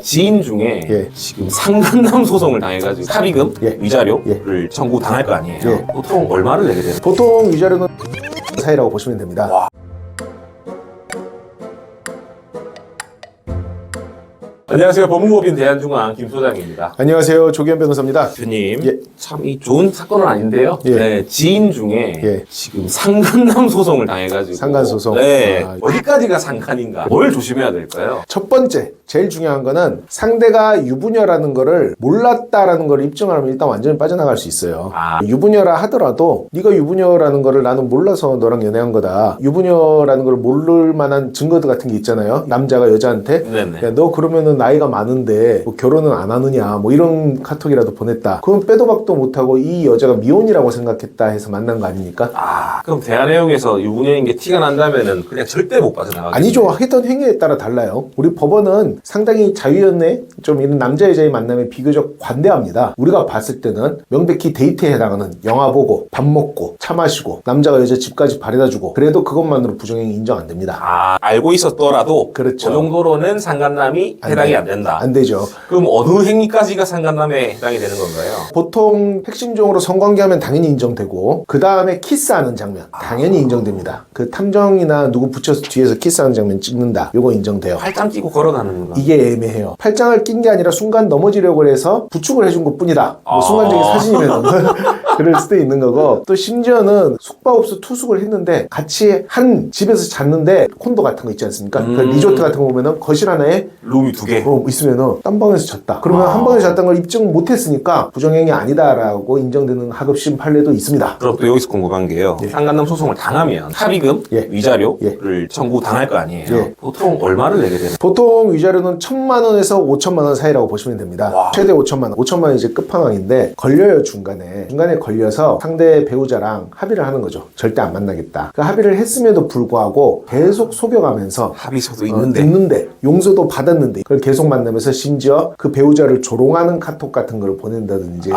지인 중에 지금 상간남 소송을 당해가지고 합의금, 위자료를 청구당할 거 아니에요. 보통 얼마를 내게 되나요? 보통 위자료는 사이라고 보시면 됩니다. 와. 안녕하세요. 법무법인 대한중앙 김 소장입니다. 안녕하세요. 조기현 변호사입니다. 대표님, 참 이 좋은 사건은 아닌데요. 지인 중에 지금 상간남 소송을 당해가지고 상간소송. 어디까지가 상간인가? 뭘 조심해야 될까요? 첫 번째, 제일 중요한 거는 상대가 유부녀라는 거를 몰랐다라는 걸 입증하면 일단 완전히 빠져나갈 수 있어요. 유부녀라 하더라도 네가 유부녀라는 거를 나는 몰라서 너랑 연애한 거다. 유부녀라는 걸 모를 만한 증거들 같은 게 있잖아요. 남자가 여자한테 야, 너 그러면은 나이가 많은데 뭐 결혼은 안 하느냐 뭐 이런 카톡이라도 보냈다. 그럼 빼도 박도 못하고 이 여자가 미혼이라고 생각했다 해서 만난 거 아닙니까? 그럼 대화 내용에서 유부녀인 게 티가 난다면은 그냥 절대 못 빠져나가겠네요. 아니죠. 했던 행위에 따라 달라요. 우리 법원은 상당히 자유연애, 좀 이런 남자 여자의 만남에 비교적 관대합니다. 우리가 봤을 때는 명백히 데이트에 해당하는 영화 보고 밥 먹고 차 마시고 남자가 여자 집까지 바래다주고 그래도 그것만으로 부정행위 인정 안 됩니다. 알고 있었더라도 그렇죠. 그 정도로는 상간남이 해당이 안 된다. 안 되죠. 그럼 어느 행위까지가 상간남에 해당이 되는 건가요? 보통 핵심적으로 성관계하면 당연히 인정되고 그 다음에 키스하는 장면 당연히 인정됩니다. 그 탐정이나 누구 붙여서 뒤에서 키스하는 장면 찍는다. 요거 인정돼요. 팔짱 끼고 걸어가는 거. 이게 애매해요. 팔짱을 낀 게 아니라 순간 넘어지려고 해서 부축을 해준 것 뿐이다. 뭐 순간적인 사진이면 그럴 수도 있는 거고 또 심지어는 숙박업소 투숙을 했는데 같이 한 집에서 잤는데 콘도 같은 거 있지 않습니까? 그 리조트 같은 거 보면은 거실 하나에 룸이 2개 있으면은 딴 방에서 잤다. 그러면 한 방에서 잤다는 걸 입증 못했으니까 부정행위 아니다라고 인정되는 하급심 판례도 있습니다. 그럼 또 여기서 궁금한 게요. 상간남 소송을 당하면 합의금, 위자료를 청구당할 거 아니에요. 보통 얼마를 내게 되나요? 보통 위자료는 1,000만 원에서 5천만 원 사이라고 보시면 됩니다. 최대 5천만 원. 5천만 원이 이제 끝판왕인데 걸려요. 중간에 걸려서 상대 배우자랑 합의를 하는 거죠. 절대 안 만나겠다. 그 합의를 했음에도 불구하고 계속 속여가면서 합의서도 있는데 용서도 받았는데 그걸 계속 만나면서 심지어 그 배우자를 조롱하는 카톡 같은 걸 보낸다든지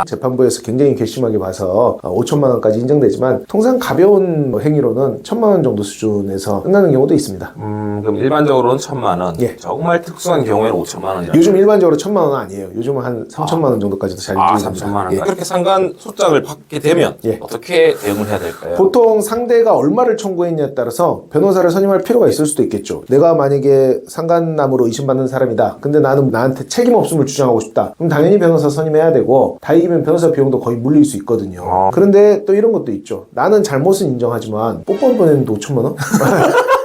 재판부에서 굉장히 괘씸하게 봐서 5천만 원까지 인정되지만 통상 가벼운 행위로는 1,000만 원 정도 수준에서 끝나는 경우도 있습니다. 그럼 일반적으로는 1,000만 원. 정말 특수한 경우에는 5천만 원이라고. 요즘 일반적으로 1,000만 원은 아니에요. 요즘은 한 3천만 원 정도까지도 잘 인정됩니다. 3천만 원. 그렇게 상간 소장을 받게 되면 어떻게 대응을 해야 될까요? 보통 상대가 얼마를 청구했냐에 따라서 변호사를 선임할 필요가 있을 수도 있겠죠. 내가 만약에 상간남으로 의심받는 사람이다. 근데 나는 나한테 책임 없음을 주장하고 싶다. 그럼 당연히 변호사 선임해야 되고 다 이기면 변호사 비용도 거의 물릴 수 있거든요. 그런데 또 이런 것도 있죠. 나는 잘못은 인정하지만 뽀뽀를 보냈는데 5천만 원?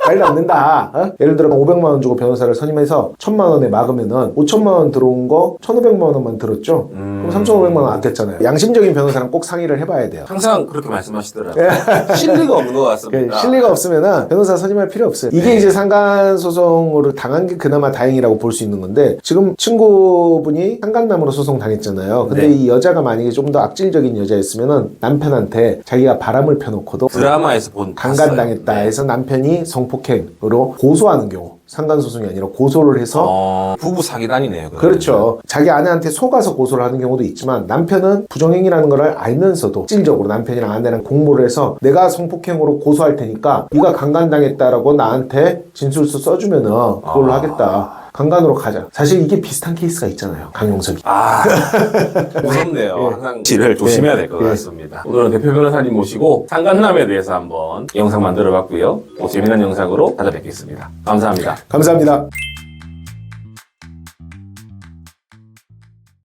말도 안 된다. 예를 들어 500만 원 주고 변호사를 선임해서 1,000만 원에 막으면은 5천만 원 들어온 거 1,500만 원만 들었죠. 그럼 3,500만 원 아꼈잖아요. 양심적인 변호사랑 꼭 상의를 해봐야 돼요. 항상 그렇게 말씀하시더라고요. 실리가 없는 것 같습니다. 실리가 없으면은 변호사 선임할 필요 없어요. 이게 이제 상간 소송으로 당한 게 그나마 다행이라고 볼 수 있는 건데 지금 친구분이 상간남으로 소송 당했잖아요. 근데 이 여자가 만약에 좀 더 악질적인 여자였으면은 남편한테 자기가 바람을 펴놓고도 드라마에서 강간당했다 해서 남편이 성폭행으로 고소하는 경우 상간소송이 아니라 고소를 해서 부부 사기단이네요. 그렇죠. 자기 아내한테 속아서 고소를 하는 경우도 있지만 남편은 부정행위라는 걸 알면서도 실질적으로 남편이랑 아내랑 공모를 해서 내가 성폭행으로 고소할 테니까 네가 강간당했다라고 나한테 진술서 써주면은 그걸로 하겠다. 강간으로 가자. 사실 이게 비슷한 케이스가 있잖아요. 강용석이. 무섭네요. 항상 지를 조심해야 될 것 같습니다. 오늘은 대표 변호사님 모시고 상간남에 대해서 한번 영상 만들어 봤고요. 또 재미난 영상으로 찾아뵙겠습니다. 감사합니다. 감사합니다.